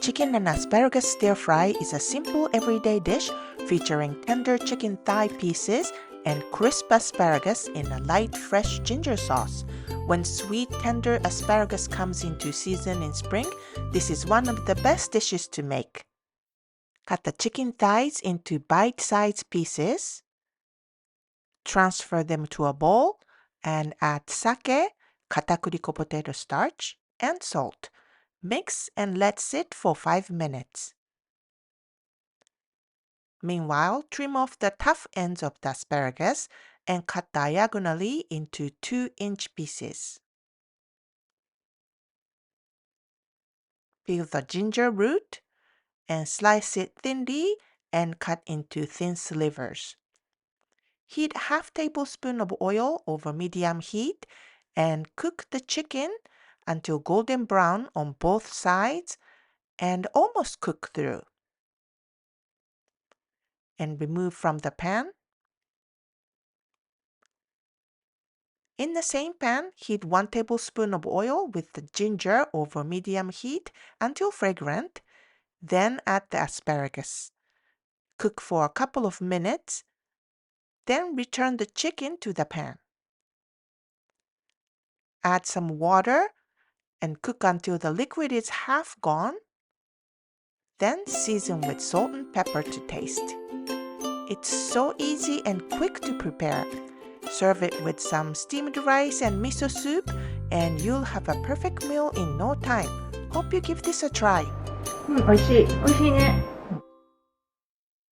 Chicken and asparagus stir-fry is a simple everyday dish featuring tender chicken thigh pieces and crisp asparagus in a light fresh ginger sauce. When sweet tender asparagus comes into season in spring, this is one of the best dishes to make. Cut the chicken thighs into bite-sized pieces. Transfer them to a bowl and add sake, katakuriko potato starch, and salt. Mix and let sit for 5 minutes. Meanwhile, trim off the tough ends of the asparagus and cut diagonally into 2-inch pieces. Peel the ginger root and slice it thinly and cut into thin slivers. Heat half tablespoon of oil over medium heat and cook the chicken until golden brown on both sides and almost cook through. And remove from the pan. In the same pan, heat 1 tablespoon of oil with the ginger over medium heat until fragrant. Then add the asparagus. Cook for a couple of minutes. Then return the chicken to the pan. Add some water and cook until the liquid is half gone. Then season with salt and pepper to taste. It's so easy and quick to prepare. Serve it with some steamed rice and miso soup, and you'll have a perfect meal in no time. Hope you give this a try. 美味しい。美味しいね。